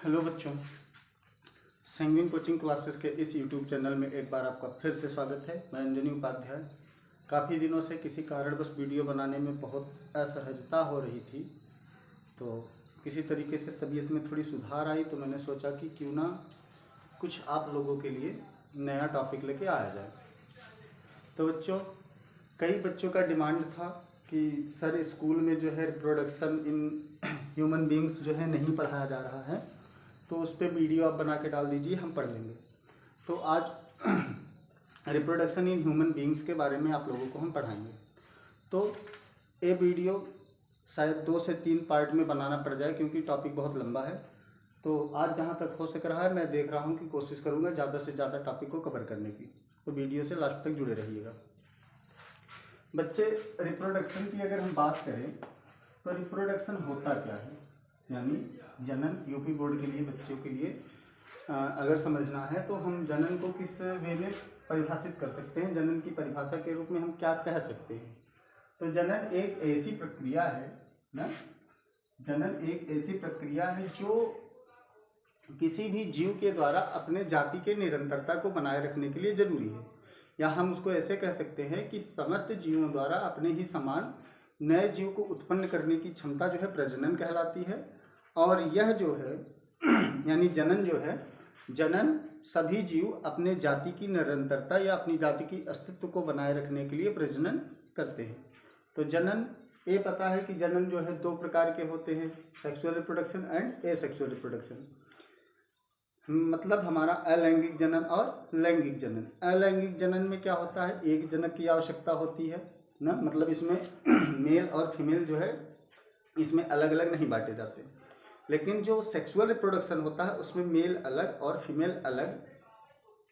Hello बच्चों, संगीन coaching classes के इस यूट्यूब चैनल में एक बार आपका फिर से स्वागत है। मैं अंजनी उपाध्याय। काफ़ी दिनों से किसी कारणवश वीडियो बनाने में बहुत असहजता हो रही थी, तो किसी तरीके से तबीयत में थोड़ी सुधार आई तो मैंने सोचा कि क्यों ना कुछ आप लोगों के लिए नया टॉपिक लेके आया जाए। तो बच्चों, कई बच्चों का डिमांड था कि सर स्कूल में जो है रिप्रोडक्शन इन ह्यूमन बींग्स जो है नहीं पढ़ाया जा रहा है, तो उस पर वीडियो आप बना के डाल दीजिए, हम पढ़ लेंगे। तो आज रिप्रोडक्शन इन ह्यूमन बींग्स के बारे में आप लोगों को हम पढ़ाएंगे। तो ये वीडियो शायद 2 से 3 पार्ट में बनाना पड़ जाए क्योंकि टॉपिक बहुत लंबा है। तो आज जहाँ तक हो सक रहा है मैं देख रहा हूँ कि कोशिश करूँगा ज़्यादा से ज़्यादा टॉपिक को कवर करने की। तो वीडियो से लास्ट तक जुड़े रहिएगा। बच्चे, रिप्रोडक्शन की अगर हम बात करें तो रिप्रोडक्शन होता क्या है, यानी जनन। यूपी बोर्ड के लिए बच्चों के लिए अगर समझना है तो हम जनन को किस वे में परिभाषित कर सकते हैं, जनन की परिभाषा के रूप में हम क्या कह सकते हैं। तो जनन एक ऐसी प्रक्रिया है ना, जनन एक ऐसी प्रक्रिया है जो किसी भी जीव के द्वारा अपने जाति के निरंतरता को बनाए रखने के लिए जरूरी है। या हम उसको ऐसे कह सकते हैं कि समस्त जीवों द्वारा अपने ही समान नए जीव को उत्पन्न करने की क्षमता जो है प्रजनन कहलाती है। और यह जो है यानी जनन जो है, जनन सभी जीव अपने जाति की निरंतरता या अपनी जाति की अस्तित्व को बनाए रखने के लिए प्रजनन करते हैं। तो जनन, ये पता है कि जनन जो है 2 प्रकार के होते हैं, sexual reproduction and asexual reproduction. मतलब हमारा अलैंगिक जनन और लैंगिक जनन। अलैंगिक जनन में क्या होता है, एक जनक की आवश्यकता होती है ना, मतलब इसमें मेल और फीमेल जो है इसमें अलग अलग नहीं बांटे जाते। लेकिन जो सेक्सुअल रिप्रोडक्शन होता है उसमें मेल अलग और फीमेल अलग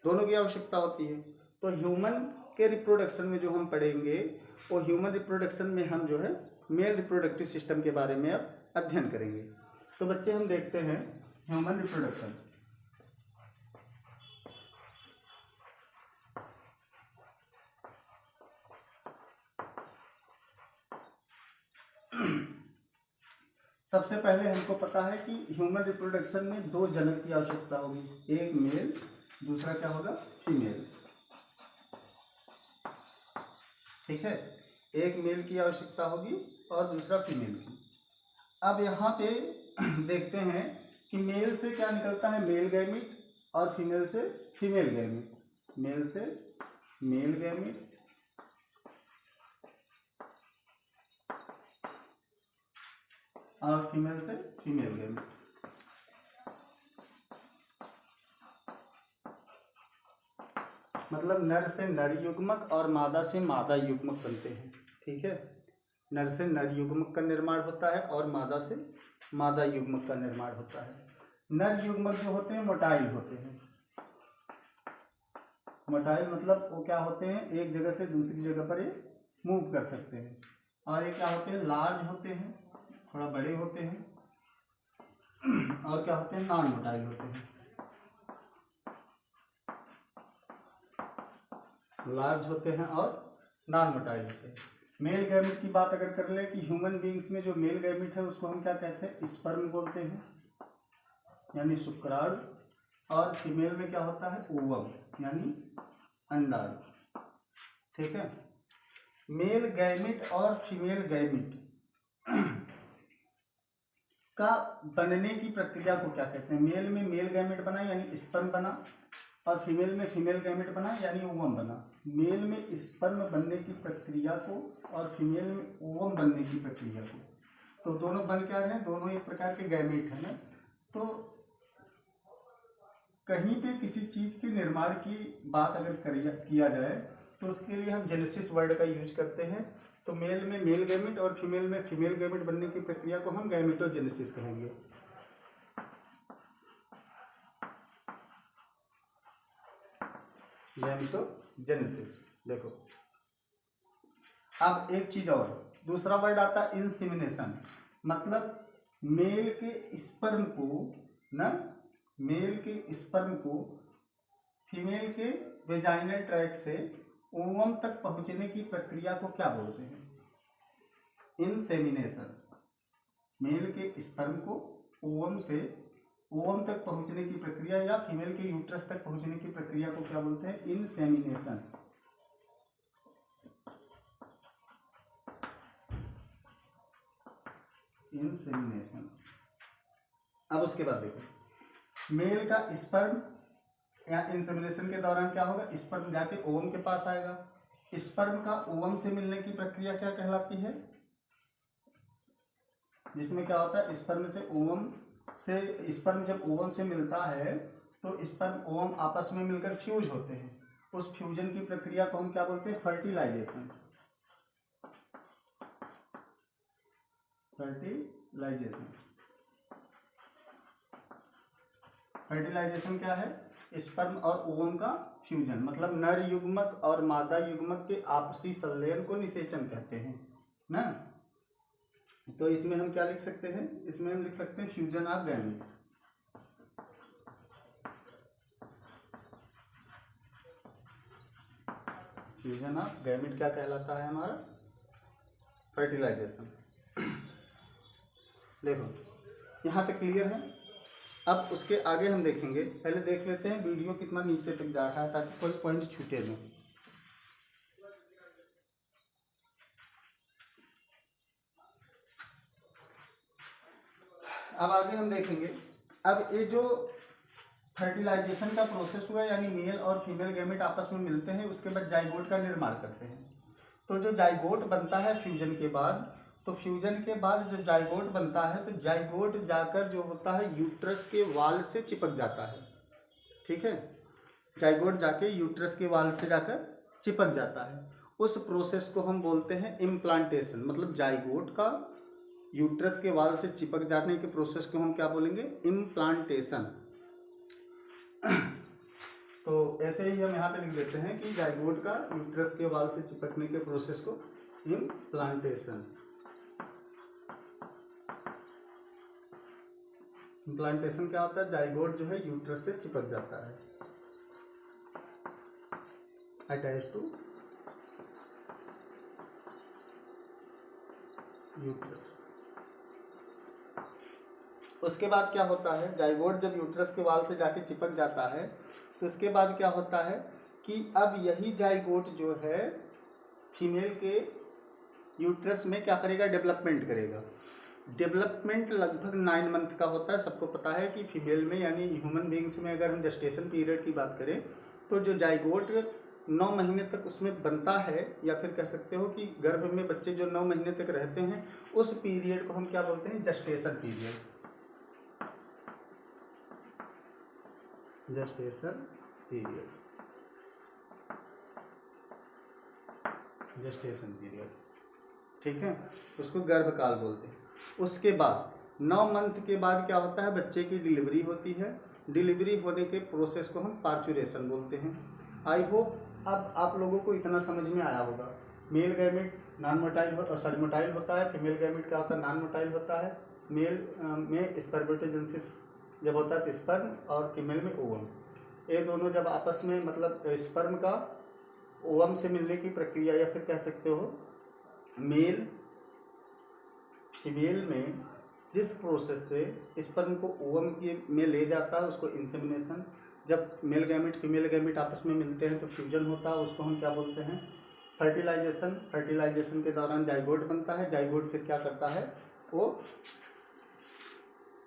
दोनों की आवश्यकता होती है। तो ह्यूमन के रिप्रोडक्शन में जो हम पढ़ेंगे वो ह्यूमन रिप्रोडक्शन में हम जो है मेल रिप्रोडक्टिव सिस्टम के बारे में अब अध्ययन करेंगे। तो बच्चे, हम देखते हैं ह्यूमन रिप्रोडक्शन। सबसे पहले हमको पता है कि ह्यूमन रिप्रोडक्शन में 2 जनक की आवश्यकता होगी, एक मेल, दूसरा क्या होगा, फीमेल। ठीक है, एक मेल की आवश्यकता होगी और दूसरा फीमेल की। अब यहाँ पे देखते हैं कि मेल से क्या निकलता है, मेल गैमीट, और फीमेल से फीमेल गैमीट। मेल से मेल गैमीट और फीमेल से फीमेल गैमीट। मतलब नर से नर युग्मक और मादा से मादा युग्मक बनते हैं। ठीक है, नर से नर युग्मक का निर्माण होता है और मादा से मादा युग्मक का निर्माण होता है। नर युग्मक जो होते हैं मोटाइल होते हैं। मोटाइल मतलब वो क्या होते हैं, एक जगह से दूसरी जगह पर ये मूव कर सकते हैं। और ये क्या होते हैं, लार्ज होते हैं, थोड़ा बड़े होते हैं। और क्या होते हैं, नॉन मोटाइल होते हैं। लार्ज होते हैं और नॉन मोटाइल होते हैं। मेल गैमिट की बात अगर कर ले कि ह्यूमन बींग्स में जो मेल गैमिट है उसको हम क्या कहते हैं, स्पर्म बोलते हैं, यानी शुक्राणु। और फीमेल में क्या होता है, ओवम, यानी अंडाणु। ठीक है, मेल गैमिट और फीमेल गैमिट का बनने की प्रक्रिया को क्या कहते हैं। मेल में मेल गैमेट बना यानी स्पर्म बना, और फीमेल में फीमेल गैमेट बना यानी ओवम बना। मेल में स्पर्म बनने की प्रक्रिया को और फीमेल में ओवम बनने की प्रक्रिया को, तो दोनों बन क्या रहे हैं, दोनों एक प्रकार के गैमेट है ना। तो कहीं पे किसी चीज के निर्माण की बात अगर किया जाए तो उसके लिए हम जेनेसिस वर्ड का यूज करते हैं। तो मेल में मेल गैमेट और फीमेल में फीमेल गैमेट बनने की प्रक्रिया को हम गैमेटोजेनेसिस कहेंगे। गैमेटोजेनेसिस। देखो, अब एक चीज और, दूसरा वर्ड आता है इंसेमिनेशन। मतलब मेल के स्पर्म को ना, मेल के स्पर्म को फीमेल के वेजाइनल ट्रैक से ओवम तक पहुंचने की प्रक्रिया को क्या बोलते हैं, इंसेमिनेशन। मेल के स्पर्म को ओवम से ओवम तक पहुंचने की प्रक्रिया या फीमेल के यूट्रस तक पहुंचने की प्रक्रिया को क्या बोलते हैं? इंसेमिनेशन। इंसेमिनेशन। अब उसके बाद देखो, मेल का स्पर्म या इंसेमिनेशन के दौरान क्या होगा? स्पर्म जाके ओवम के पास आएगा। स्पर्म का ओवम से मिलने की प्रक्रिया क्या कहलाती है? जिसमें क्या होता है, स्पर्म से ओवम से, स्पर्म जब ओवम से मिलता है तो स्पर्म ओवम आपस में मिलकर फ्यूज होते हैं। उस फ्यूजन की प्रक्रिया को हम क्या बोलते हैं? फर्टिलाइजेशन। फर्टिलाइजेशन। फर्टिलाइजेशन क्या है? स्पर्म और ओवम का फ्यूजन, मतलब नर युग्मक और मादा युग्मक के आपसी संलयन को निषेचन कहते हैं ना। तो इसमें हम क्या लिख सकते हैं? इसमें हम लिख सकते हैं fusion of gamete. Fusion of gamete क्या कहलाता है हमारा? फर्टिलाइजेशन। देखो यहाँ तक क्लियर है। अब उसके आगे हम देखेंगे, पहले देख लेते हैं वीडियो कितना नीचे तक जा रहा है ताकि कोई पॉइंट छूटे ना। अब आगे हम देखेंगे, अब ये जो फर्टिलाइजेशन का प्रोसेस हुआ, यानी मेल और फीमेल गैमेट आपस में मिलते हैं, उसके बाद जाइगोट का निर्माण करते हैं। तो जो जाइगोट बनता है फ्यूजन के बाद, तो फ्यूजन के बाद जब जाइगोट बनता है तो जाइगोट जाकर जो होता है यूट्रस के वाल से चिपक जाता है। ठीक है, जाइगोट जाके यूट्रस के वाल से जाकर चिपक जाता है। उस प्रोसेस को हम बोलते हैं इम्प्लांटेशन। मतलब जाइगोट का यूट्रस के वाल से चिपक जाने के प्रोसेस को हम क्या बोलेंगे? इम्प्लांटेशन। तो ऐसे ही हम यहाँ पे लिख देते हैं कि जाइगोट का यूट्रस के वाल से चिपकने के प्रोसेस को इम्प्लांटेशन। इम्प्लांटेशन क्या होता है? जाइगोट जो है यूट्रस से चिपक जाता है, अटैच टू यूट्रस। उसके बाद क्या होता है? जाइगोट जब यूट्रस के वाल से जाके चिपक जाता है तो उसके बाद क्या होता है कि अब यही जाइगोट जो है फीमेल के यूट्रस में क्या करेगा? डेवलपमेंट करेगा। डेवलपमेंट लगभग 9 मंथ का होता है। सबको पता है कि फीमेल में यानी ह्यूमन बींग्स में अगर हम जेस्टेशन पीरियड की बात करें तो जो जाइगोट 9 महीने तक उसमें बनता है, या फिर कह सकते हो कि गर्भ में बच्चे जो 9 महीने तक रहते हैं, उस पीरियड को हम क्या बोलते हैं? Gestation period. Gestation period, gestation period, ठीक है, उसको गर्भकाल बोलते हैं। उसके बाद 9 मंथ के बाद क्या होता है? बच्चे की डिलीवरी होती है। डिलीवरी होने के प्रोसेस को हम पार्चुरेशन बोलते हैं। आई होप अब आप लोगों को इतना समझ में आया होगा। Male gamete non motile sorry motile होता है, फीमेल गैमेट क्या होता है? नॉन मोटाइल होता है। मेल में स्पर्मेटोजेनेसिस जब होता है तो स्पर्म, और फीमेल में ओवम। ये दोनों जब आपस में, मतलब स्पर्म का ओवम से मिलने की प्रक्रिया, या फिर कह सकते हो मेल फीमेल में जिस प्रोसेस से स्पर्म को ओवम के में ले जाता है उसको इंसेमिनेशन। जब मेल गैमेट फीमेल गैमेट आपस में मिलते हैं तो फ्यूजन होता है, उसको हम क्या बोलते हैं? फर्टिलाइजेशन। फर्टिलाइजेशन के दौरान जाइगोट बनता है। जाइगोट फिर क्या करता है? वो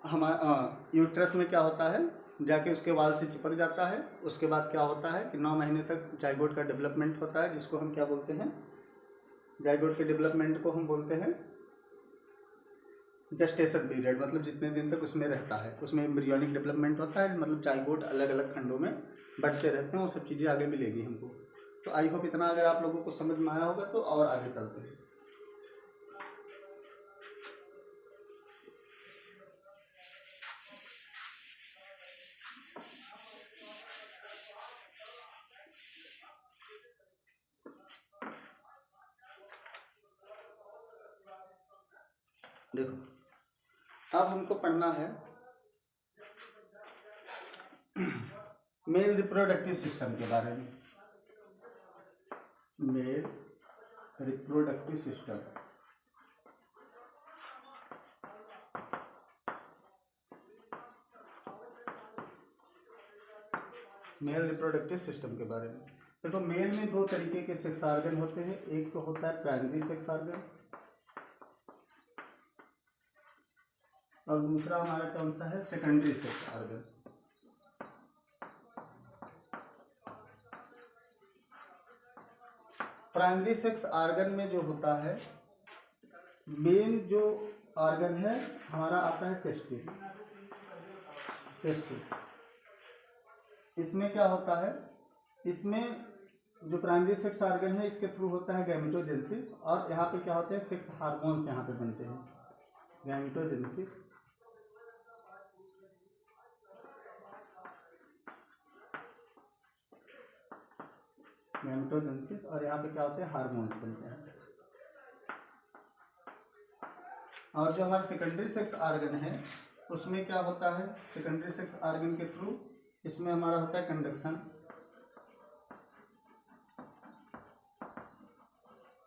हमारा यूट्रस में क्या होता है? जाके उसके वाल से चिपक जाता है। उसके बाद क्या होता है कि 9 महीने तक जाइगोट का डेवलपमेंट होता है, जिसको हम क्या बोलते हैं? जाइगोट के डेवलपमेंट को हम बोलते हैं जेस्टेशन पीरियड। मतलब जितने दिन तक उसमें रहता है उसमें एम्ब्रियोनिक डेवलपमेंट होता है। मतलब जाइगोट अलग अलग खंडों में बढ़ते रहते हैं। वो सब चीज़ें आगे मिलेगी हमको। तो आई होप इतना अगर आप लोगों को समझ में आया होगा तो और आगे चलते हैं। देखो अब हमको पढ़ना है मेल रिप्रोडक्टिव सिस्टम के बारे में। Male reproductive system. Male reproductive system के बारे में। देखो मेल में दो तरीके के सेक्स ऑर्गन होते हैं, एक तो होता है प्राइमरी सेक्स ऑर्गन और दूसरा हमारा कौन सा है, secondary sex organ. Primary sex organ में जो होता है, मेन जो ऑर्गन है हमारा आता है टेस्टिस। इसमें क्या होता है, इसमें जो प्राइमरी सेक्स ऑर्गन है इसके थ्रू होता है गैमेटोजेनेसिस, और यहाँ पे क्या होते हैं, सेक्स हार्मोन्स यहाँ पे बनते हैं, गैमेटोजेनेसिस। और यहाँ पे क्या होते हैं, हार्मोन्स बनते हैं। और जो हमारा सेकेंडरी सेक्स ऑर्गन है उसमें क्या होता है, सेकेंडरी सेक्स ऑर्गन के थ्रू इसमें हमारा होता है कंडक्शन,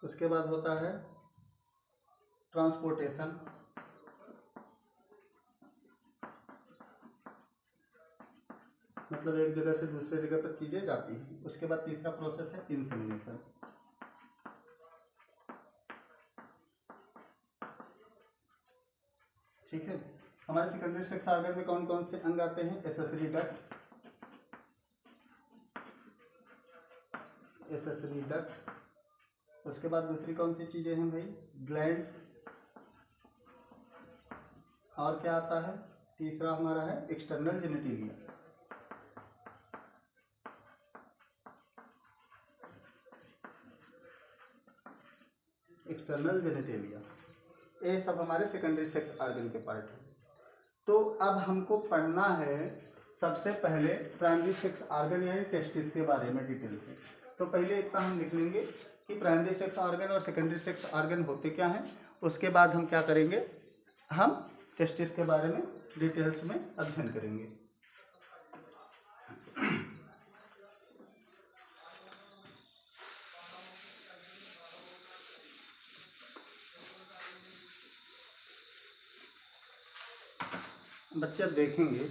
उसके बाद होता है ट्रांसपोर्टेशन, मतलब एक जगह से दूसरे जगह पर चीजें जाती हैं। उसके बाद तीसरा प्रोसेस है इंसेमिनेशन। ठीक है, हमारे सेकेंडरी सेक्स ऑर्गन में कौन कौन से अंग आते हैं, एसेसरी डक्ट, उसके बाद दूसरी कौन सी चीजें हैं भाई, ग्लैंड्स, और क्या आता है, तीसरा हमारा है एक्सटर्नल जेनिटेलिया। ये सब हमारे सेकेंडरी सेक्स ऑर्गन के पार्ट हैं। तो अब हमको पढ़ना है सबसे पहले प्राइमरी सेक्स ऑर्गन यानी टेस्टिस के बारे में डिटेल से। तो पहले इतना हम लिख लेंगे कि प्राइमरी सेक्स ऑर्गन और सेकेंडरी सेक्स ऑर्गन होते क्या हैं। उसके बाद हम क्या करेंगे, हम टेस्टिस के बारे में डिटेल्स में अध्ययन करेंगे। बच्चे अब देखेंगे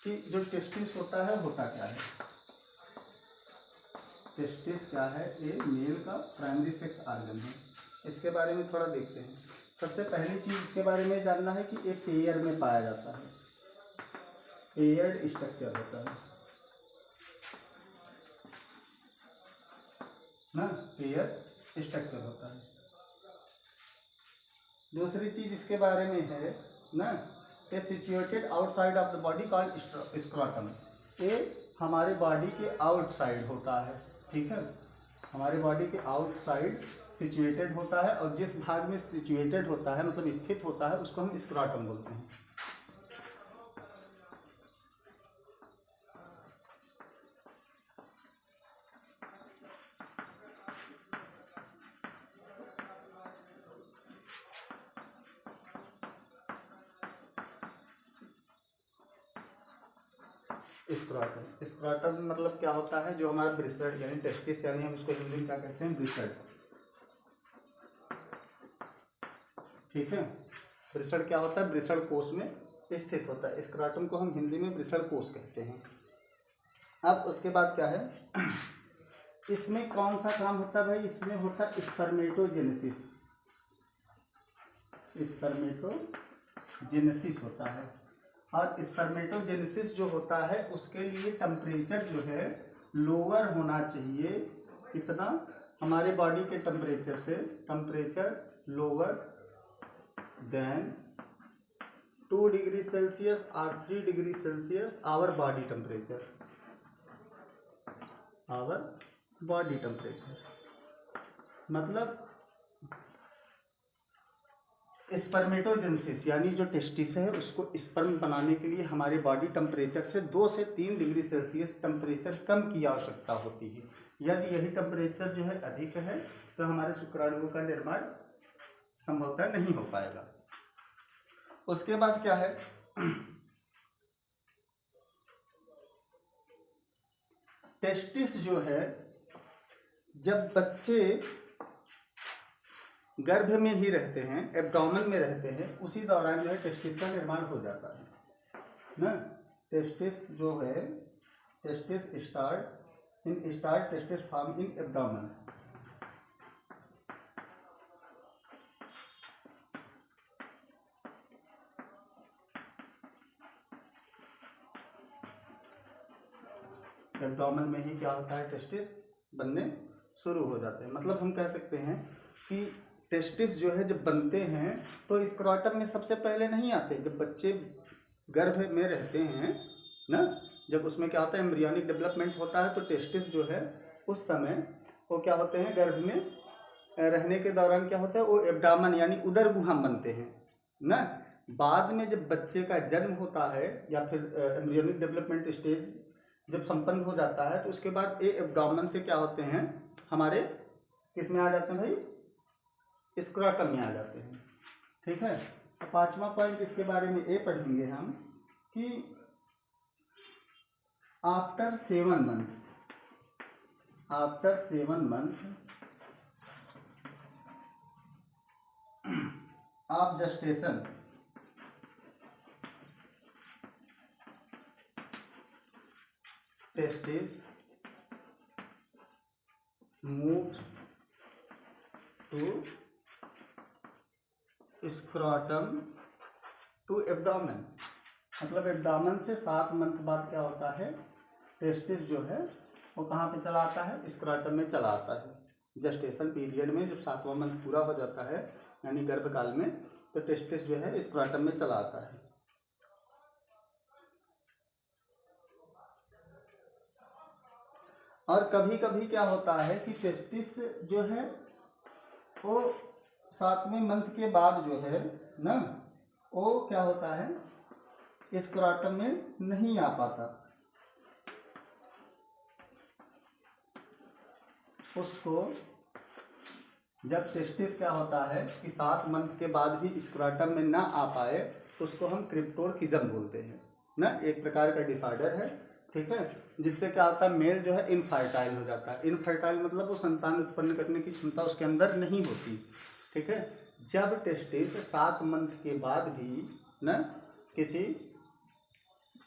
कि जो टेस्टिस होता है होता क्या है। टेस्टिस क्या है, ये मेल का प्राइमरी सेक्स ऑर्गन है। इसके बारे में थोड़ा देखते हैं। सबसे पहली चीज इसके बारे में जानना है कि ये पेयर में पाया जाता है, पेयर्ड स्ट्रक्चर होता है ना, पेयर स्ट्रक्चर होता है। दूसरी चीज इसके बारे में है ना, ये situated outside of the body called scrotum. ये हमारे बॉडी के आउटसाइड होता है, ठीक है, हमारे बॉडी के आउटसाइड सिचुएटेड होता है, और जिस भाग में सिचुएटेड होता है मतलब स्थित होता है उसको हम स्क्रोटम बोलते हैं। स्क्रोटम मतलब क्या होता है, जो हमारा ब्रिस्टड यानी टेस्टिस, यानी हम इसको हिंदी में क्या कहते हैं, ब्रिस्टड। ठीक है, ब्रिस्टड क्या होता है, ब्रिस्टड कोश में स्थित होता है। स्क्रोटम को हम हिंदी में ब्रिस्टड कोश कहते हैं। अब उसके बाद क्या है, इसमें कौन सा काम होता है भाई, इसमें होता है स्पर्मेटोजेनेसिस। स्पर्मेटोजेनेसिस होता है, और स्पर्मेटोजेनेसिस जो होता है उसके लिए टेम्परेचर जो है लोअर होना चाहिए। कितना, हमारे बॉडी के टेम्परेचर से, temperature lower than 2 degree Celsius और 3 degree Celsius our body temperature, मतलब स्पर्मेटोजेनेसिस यानी जो टेस्टिस है उसको स्पर्म बनाने के लिए हमारे बॉडी टेम्परेचर से 2 से 3 डिग्री सेल्सियस टेम्परेचर कम की आवश्यकता होती है। यदि यही टेम्परेचर जो है अधिक है तो हमारे शुक्राणुओं का निर्माण संभवतः नहीं हो पाएगा। उसके बाद क्या है, टेस्टिस जो है जब बच्चे गर्भ में ही रहते हैं, एब्डोमेन में रहते हैं, उसी दौरान जो है टेस्टिस का निर्माण हो जाता है ना। टेस्टिस जो है testis start testis form in abdomen. Abdomen में ही क्या होता है, टेस्टिस बनने शुरू हो जाते हैं। मतलब हम कह सकते हैं कि टेस्टिस जो है जब बनते हैं तो स्क्रोटम में सबसे पहले नहीं आते। जब बच्चे गर्भ में रहते हैं ना, जब उसमें क्या होता है, एम्ब्रियोनिक डेवलपमेंट होता है, तो टेस्टिस जो है उस समय वो क्या होते हैं, गर्भ में रहने के दौरान क्या होता है, वो एब्डामन यानी उदर गुहा बनते हैं ना। बाद में जब बच्चे का जन्म होता है या फिर एम्ब्रियोनिक डेवलपमेंट स्टेज जब संपन्न हो जाता है, तो उसके बाद ये एब्डोमेन से क्या होते हैं, हमारे किस में आ जाते हैं भाई, स्क्रोटम में आ जाते हैं। ठीक है। तो पांचवा पॉइंट इसके बारे में ये पढ़ेंगे हम कि after 7 month of gestation testis move to scrotum to abdomen. मतलब एब्डोमेन से 7 मंथ बाद क्या होता है, टेस्टिस जो है वो कहाँ पे चला आता है, स्क्रोटम में चला आता है। जेस्टेशन पीरियड में जब 7वां मंथ पूरा हो जाता है यानी गर्भकाल में, तो टेस्टिस जो है स्क्रोटम में चला आता है। और कभी कभी क्या होता है कि टेस्टिस जो है वो 7वें मंथ के बाद जो है ना, वो क्या होता है, स्क्रोटम में नहीं आ पाता। उसको जब टेस्टिस क्या होता है कि 7 मंथ के बाद भी स्क्रोटम में ना आ पाए, तो उसको हम क्रिप्टोरकिज्म बोलते हैं ना। एक प्रकार का डिसऑर्डर है। ठीक है। जिससे क्या होता है, मेल जो है इनफर्टाइल हो जाता है। इनफर्टाइल मतलब वो संतान उत्पन्न करने की क्षमता उसके अंदर नहीं होती। ठीक है। जब टेस्टिस 7 मंथ के बाद भी ना किसी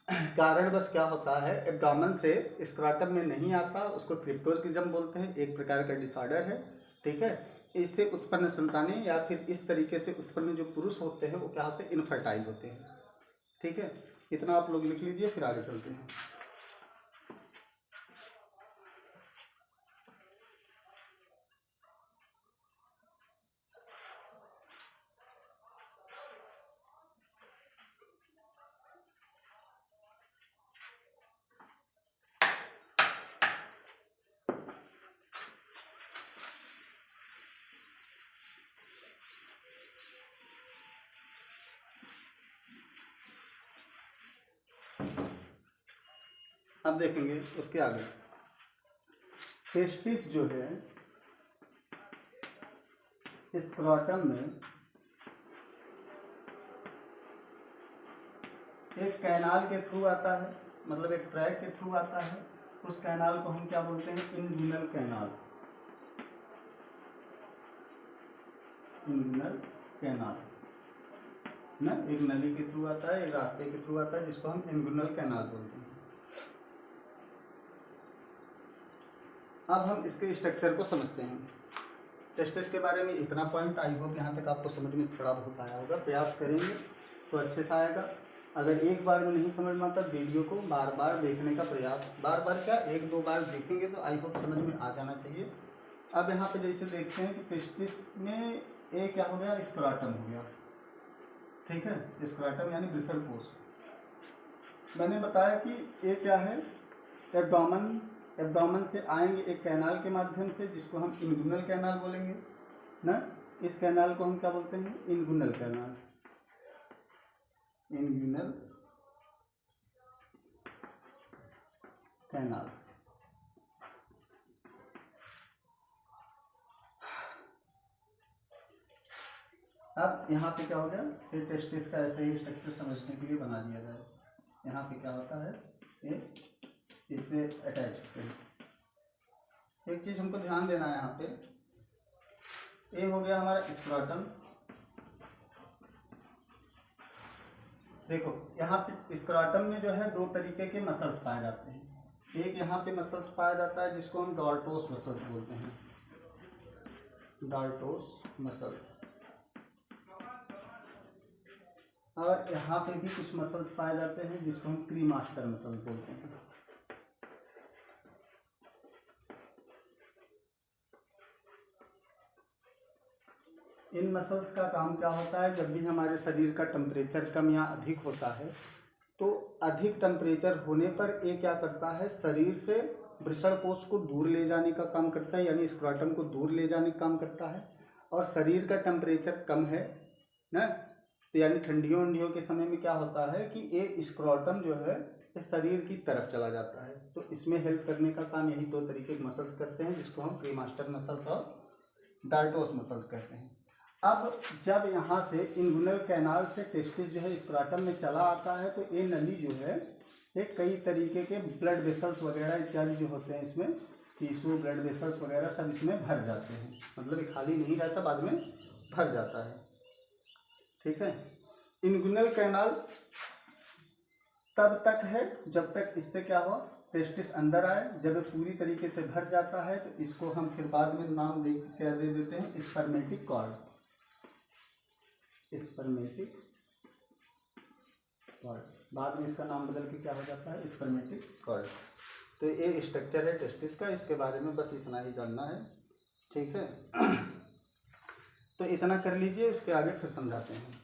कारणवश क्या होता है, एब्डोमेन से स्क्रोटम में नहीं आता, उसको क्रिप्टोरकिज्म बोलते हैं। एक प्रकार का डिसऑर्डर है। ठीक है। इससे उत्पन्न संतानें या फिर इस तरीके से उत्पन्न जो पुरुष होते हैं वो क्या होते हैं, इनफर्टाइल होते हैं। ठीक है। इतना आप लोग लिख लीजिए, फिर आगे चलते हैं। अब देखेंगे उसके आगे। टेस्टिस जो है स्क्रोटम में एक कैनाल के थ्रू आता है, मतलब एक ट्रैक के थ्रू आता है। उस कैनाल को हम क्या बोलते हैं, इन्गुइनल कैनाल। इन्गुइनल कैनाल ना, एक नली के थ्रू आता है, एक रास्ते के थ्रू आता है, जिसको हम इन्गुइनल कैनाल बोलते हैं। अब हम इसके स्ट्रक्चर को समझते हैं। टेस्टिस के बारे में इतना पॉइंट, आई होप यहाँ तक आपको समझ में थोड़ा बहुत आया होगा। प्रयास करेंगे तो अच्छे से आएगा। अगर एक बार में नहीं समझ में आता, वीडियो को बार बार देखने का प्रयास, बार बार क्या 1-2 बार देखेंगे तो आई होप समझ में आ जाना चाहिए। अब यहाँ पे जैसे देखते हैं कि टेस्टिस में एक क्या हो गया, स्क्रोटम हो गया। ठीक है। स्क्रोटम यानी वृषणकोश। मैंने बताया कि ये क्या है, एब्डोमेन से आएंगे एक कैनाल के माध्यम से, जिसको हम इन्गुइनल कैनाल बोलेंगे ना। इस कैनाल को हम क्या बोलते हैं, इन्गुइनल कैनाल। इन्गुइनल कैनाल। अब यहाँ पे क्या हो गया, ये टेस्टिस का ऐसे ही स्ट्रक्चर समझने के लिए बना दिया जाए। यहाँ पे क्या होता है, ये इससे अटैच होते हैं। एक चीज हमको ध्यान देना है यहाँ पे, ये हो गया हमारा स्क्रोटम। देखो यहाँ पे स्क्रोटम में जो है 2 तरीके के मसल्स पाए जाते हैं। एक यहाँ पे मसल्स पाया जाता है जिसको हम डॉर्टोस मसल्स बोलते हैं, डॉर्टोस मसल्स। और यहाँ पे भी कुछ मसल्स पाए जाते हैं जिसको हम क्रीमास्टर मसल्स बोलते हैं। इन मसल्स का काम क्या होता है, जब भी हमारे शरीर का टेम्परेचर कम या अधिक होता है तो अधिक टेम्परेचर होने पर ये क्या करता है, शरीर से वृषण कोश को दूर ले जाने का काम करता है, यानी स्क्रोटम को दूर ले जाने का काम करता है। और शरीर का टेम्परेचर कम है ना, तो यानी ठंडियों उंडियों के समय में क्या होता है कि एक स्क्रोटम जो है इस शरीर की तरफ चला जाता है। तो इसमें हेल्प करने का काम यही दो तरीके के मसल्स करते हैं, जिसको हम क्रीमास्टर मसल्स और डॉर्टोस मसल्स कहते हैं। अब जब यहाँ से इंगुइनल कैनाल से टेस्टिस जो है स्क्रोटम में चला आता है तो ये नली जो है ये कई तरीके के ब्लड वेसल्स वगैरह इत्यादि जो होते हैं इसमें, टिश्यू ब्लड वेसल्स वगैरह सब इसमें भर जाते हैं, मतलब ये खाली नहीं रहता, बाद में भर जाता है। ठीक है, इंगुइनल कैनाल तब तक है जब तक इससे क्या हो, टेस्टिस अंदर आए। जब ये पूरी तरीके से भर जाता है तो इसको हम फिर बाद में नाम क्या दे देते हैं, स्पर्मेटिक कॉर्ड, स्पर्मेटिक कॉर्ड। बाद में इसका नाम बदल के क्या हो जाता है, स्पर्मेटिक कॉर्ड। तो ये स्ट्रक्चर है टेस्टिस का, इसके बारे में बस इतना ही जानना है। ठीक है, तो इतना कर लीजिए, उसके आगे फिर समझाते हैं।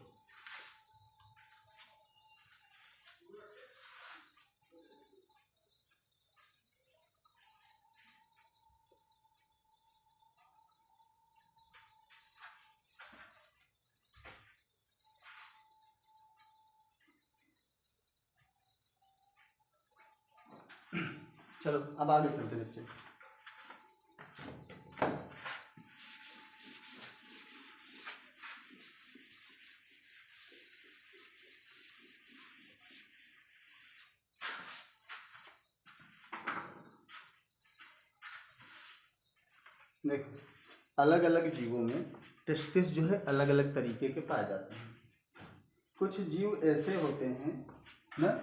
चलो अब आगे चलते बच्चे। देखो, अलग अलग जीवों में टेस्टिस जो है अलग अलग तरीके के पाए जाते हैं। कुछ जीव ऐसे होते हैं ना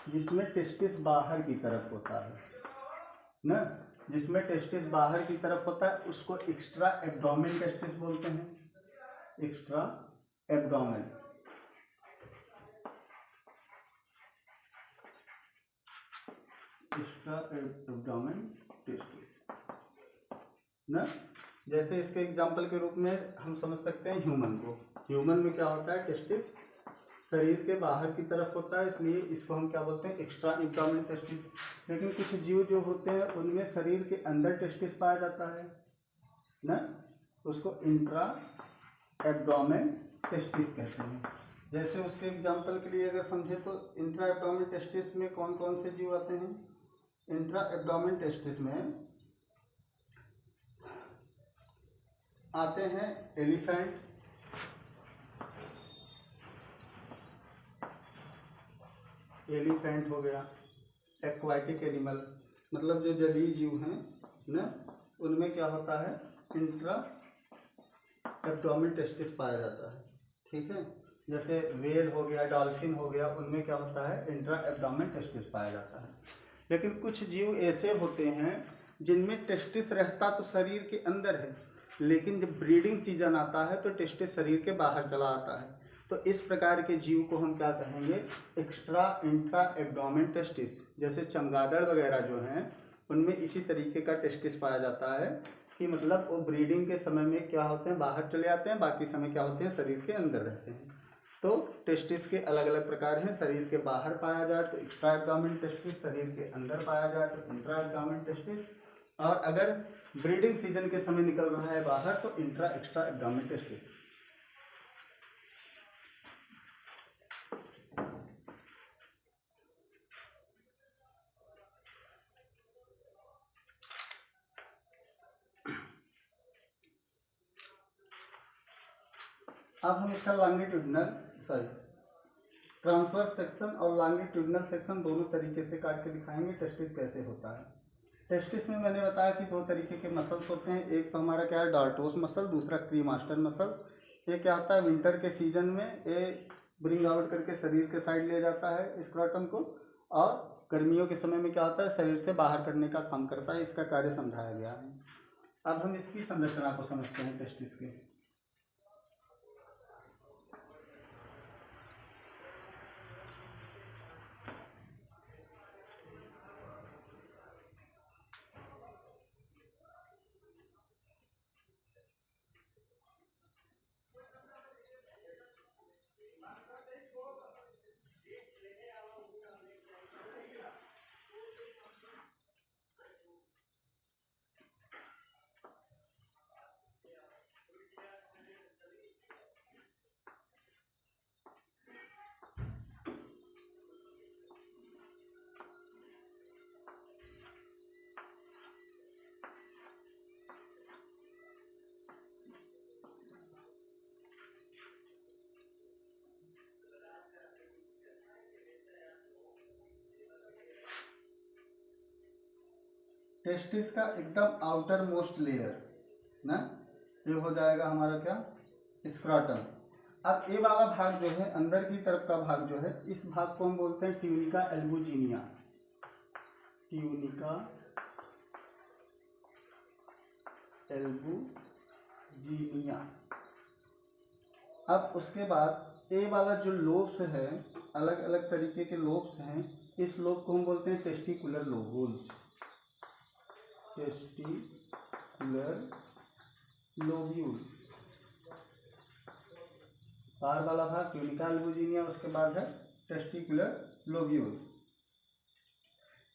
जिसमें टेस्टिस बाहर की तरफ होता है ना, जिसमें टेस्टिस बाहर की तरफ होता है उसको एक्स्ट्रा एब्डोमेन टेस्टिस बोलते हैं, extra abdomen. Extra abdomen testis ना, जैसे इसके एग्जांपल के रूप में हम समझ सकते हैं ह्यूमन को। ह्यूमन में क्या होता है, टेस्टिस शरीर के बाहर की तरफ होता है, इसलिए इसको हम क्या बोलते हैं, एक्स्ट्रा एब्डोमेन टेस्टिस। लेकिन कुछ जीव जो होते हैं उनमें शरीर के अंदर टेस्टिस पाया जाता है ना, उसको इंट्रा एब्डोमेन टेस्टिस कहते हैं। जैसे उसके एग्जांपल के लिए अगर समझे तो इंट्रा एब्डोमेन टेस्टिस में कौन कौन से जीव आते हैं। इंट्रा एब्डोमेन टेस्टिस में आते हैं एलिफेंट, एलिफेंट हो गया, एक्वाटिक एनिमल मतलब जो जलीय जीव हैं ना, उनमें क्या होता है, इंट्रा एब्डोमेन टेस्टिस पाया जाता है। ठीक है, जैसे व्हेल हो गया, डॉल्फिन हो गया, उनमें क्या होता है, इंट्रा एब्डोमेन टेस्टिस पाया जाता है। लेकिन कुछ जीव ऐसे होते हैं जिनमें टेस्टिस रहता तो शरीर के अंदर है, लेकिन जब ब्रीडिंग सीजन आता है तो टेस्टिस शरीर के बाहर चला आता है। तो इस प्रकार के जीव को हम क्या कहेंगे, एक्स्ट्रा इंट्रा एब्डोमेन टेस्टिस। जैसे चमगादड़ वगैरह जो हैं उनमें इसी तरीके का टेस्टिस पाया जाता है कि मतलब वो ब्रीडिंग के समय में क्या होते हैं, बाहर चले आते हैं, बाकी समय क्या होते हैं, शरीर के अंदर रहते हैं। तो टेस्टिस के अलग अलग प्रकार हैं, शरीर के बाहर पाया जाए तो एक्स्ट्रा एब्डोमेन टेस्टिस, शरीर के अंदर पाया जाए तो इंट्रा एब्डोमेन टेस्टिस, और अगर ब्रीडिंग सीजन के समय निकल रहा है बाहर तो इंट्रा एक्स्ट्रा एब्डोमेन टेस्टिस। अब हम इसका ट्रांसवर्स सेक्शन और लॉन्गिट्यूडिनल सेक्शन दोनों तरीके से काट के दिखाएंगे टेस्टिस कैसे होता है। टेस्टिस में मैंने बताया कि दो तरीके के मसल्स होते हैं, एक तो हमारा क्या है, डॉर्टोस मसल, दूसरा क्रीमास्टर मसल। ये क्या होता है, विंटर के सीजन में ये ब्रिंग आउट करके शरीर के साइड ले जाता है स्क्रोटम को, और गर्मियों के समय में क्या होता है, शरीर से बाहर करने का काम करता है। इसका कार्य समझाया गया है। अब हम इसकी संरचना को समझते हैं टेस्टिस के। टेस्टिस का एकदम आउटर मोस्ट लेयर ना, ये हो जाएगा हमारा क्या, स्क्राटम। अब ये वाला भाग जो है, अंदर की तरफ का भाग जो है, इस भाग को हम बोलते हैं ट्यूनिका एल्बुजिनिया। Tunica albuginea. अब उसके बाद ये वाला जो लोब्स है, अलग अलग तरीके के लोब्स हैं, इस लोब को हम बोलते हैं टेस्टिकुलर लोब्यूल्स। टेस्टिकुलर लोब्यूल, बाहर वाला भाग ट्यूनिका एल्बुजिनिया, उसके बाद है टेस्टिकुलर लोब्यूल्स।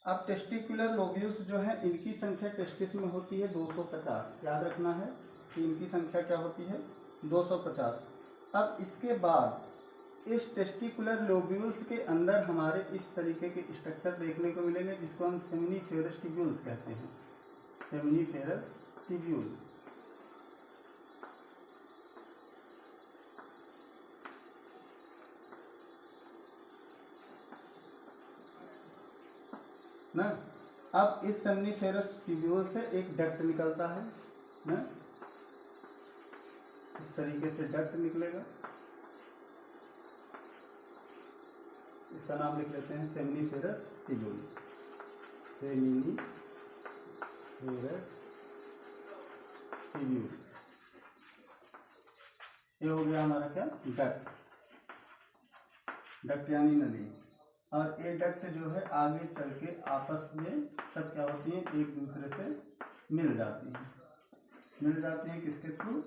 अब टेस्टिकुलर लोब्यूल्स जो है, इनकी संख्या टेस्टिस में होती है 250। याद रखना है कि इनकी संख्या क्या होती है, 250। अब इसके बाद इस टेस्टिकुलर लोब्यूल्स के अंदर हमारे इस तरीके के स्ट्रक्चर देखने को मिलेंगे, जिसको हम सेमिनिफेरस ट्यूब्यूल्स कहते हैं। Seminiferous tubule. ना, अब इस सेमिनिफेरस ट्यूब्यूल से एक डक्ट निकलता है ना, इस तरीके से डक्ट निकलेगा। इसका नाम लिख लेते हैं सेमिनिफेरस ट्यूब्यूल। सेमिनिफेरस ट्यूब्यूल, ये हो गया हमारा क्या, डक्ट। डक्ट यानी नली। और ये डक्ट जो है आगे चल के आपस में सब क्या होती है, एक दूसरे से मिल जाती हैं। मिल जाती हैं किसके थ्रू,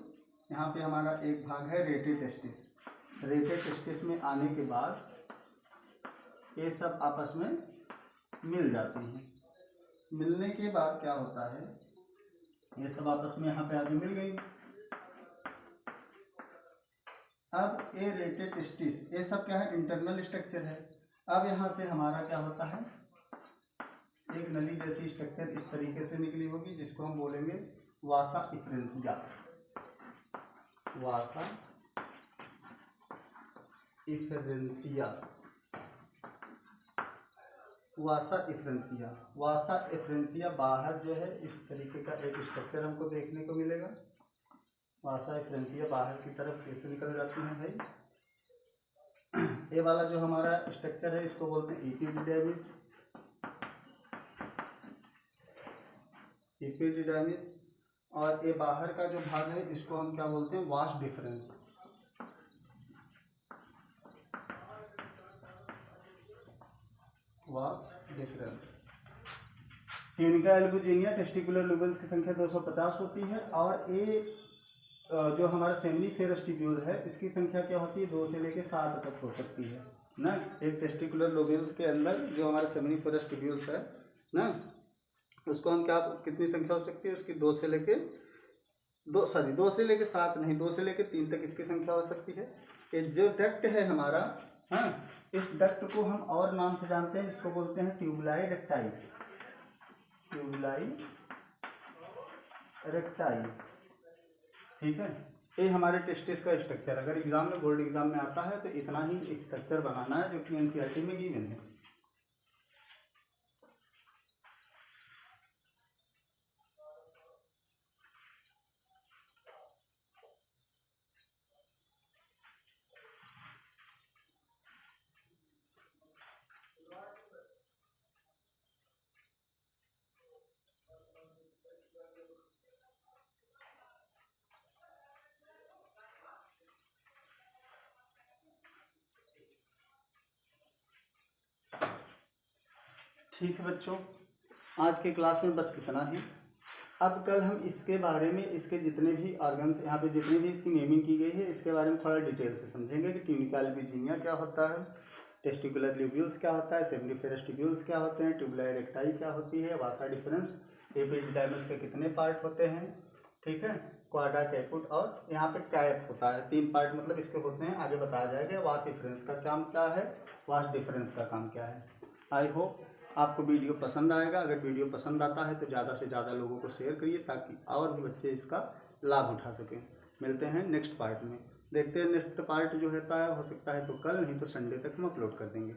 यहाँ पे हमारा एक भाग है रेटे टेस्टिस। रेटे टेस्टिस में आने के बाद ये सब आपस में मिल जाती हैं। मिलने के बाद क्या होता है, ये सब आपस में यहाँ पे आगे मिल गई। अब ये रेटे टेस्टिस, ये सब क्या है, इंटरनल स्ट्रक्चर है। अब यहाँ से हमारा क्या होता है, एक नली जैसी स्ट्रक्चर इस तरीके से निकली होगी, जिसको हम बोलेंगे वासा इफ्रेंसिया। वासा इफ्रेंसिया। वासा इफ्रेंसिया। वासा इफ्रेंसिया बाहर जो है इस तरीके का एक स्ट्रक्चर हमको देखने को मिलेगा। वासा इफ्रेंसिया बाहर की तरफ कैसे निकल जाती है भाई, ये वाला जो हमारा स्ट्रक्चर है इसको बोलते हैं एपिडिडर्मिस। एपिडिडर्मिस। और ये बाहर का जो भाग है इसको हम क्या बोलते हैं, vas deferens. Vas deferens. Tunica albuginea testicular lobules की संख्या 250 होती है। और ये जो हमारा सेमिनिफेरस ट्यूब्यूल है, इसकी संख्या क्या होती है, 2 से लेकर 7 तक हो सकती है ना। एक टेस्टिकुलर लोब्यूल्स के अंदर जो हमारा सेमिनिफेरस ट्यूब्यूल्स है ना, उसको हम क्या, कितनी संख्या हो सकती है उसकी, 2 से लेके 7 नहीं, 2 से लेके 3 तक इसकी संख्या हो सकती है। ये जो डक्ट है हमारा, हाँ, इस डक्ट को हम और नाम से जानते हैं, इसको बोलते हैं ट्यूबुलाई रेक्टाई। ट्यूबुलाई रेक्टाई, ठीक है। ये हमारे टेस्टिस का स्ट्रक्चर, अगर एग्जाम में, बोर्ड एग्जाम में आता है तो इतना ही स्ट्रक्चर बनाना है, जो कि एनसीईआरटी में गिवन है। ठीक है बच्चों, आज के क्लास में बस इतना ही। अब कल हम इसके बारे में, इसके जितने भी ऑर्गन्स यहाँ पे जितनी भी इसकी नेमिंग की गई है, इसके बारे में थोड़ा डिटेल से समझेंगे कि ट्यूनिका अल्बिजिनिया क्या होता है, टेस्टिकुलर ल्यूब्यूल्स क्या होता है, सेमिनिफेरस ट्यूब्यूल्स क्या होते हैं, ट्यूबुलर इरेक्टाई क्या होती है, वासा डिफरेंस, एपिडिडाइमस के कितने पार्ट होते हैं, ठीक है, क्वाड्रा कैपुट, और यहाँ पे कैप होता है, 3 पार्ट मतलब इसके होते हैं, आगे बताया जाएगा। वास डिफरेंस का काम क्या है, वास डिफरेंस का काम क्या है। आई होप आपको वीडियो पसंद आएगा। अगर वीडियो पसंद आता है तो ज़्यादा से ज़्यादा लोगों को शेयर करिए ताकि और भी बच्चे इसका लाभ उठा सकें। मिलते हैं नेक्स्ट पार्ट में, देखते हैं नेक्स्ट पार्ट जो होता है, हो सकता है तो कल, नहीं तो संडे तक हम अपलोड कर देंगे।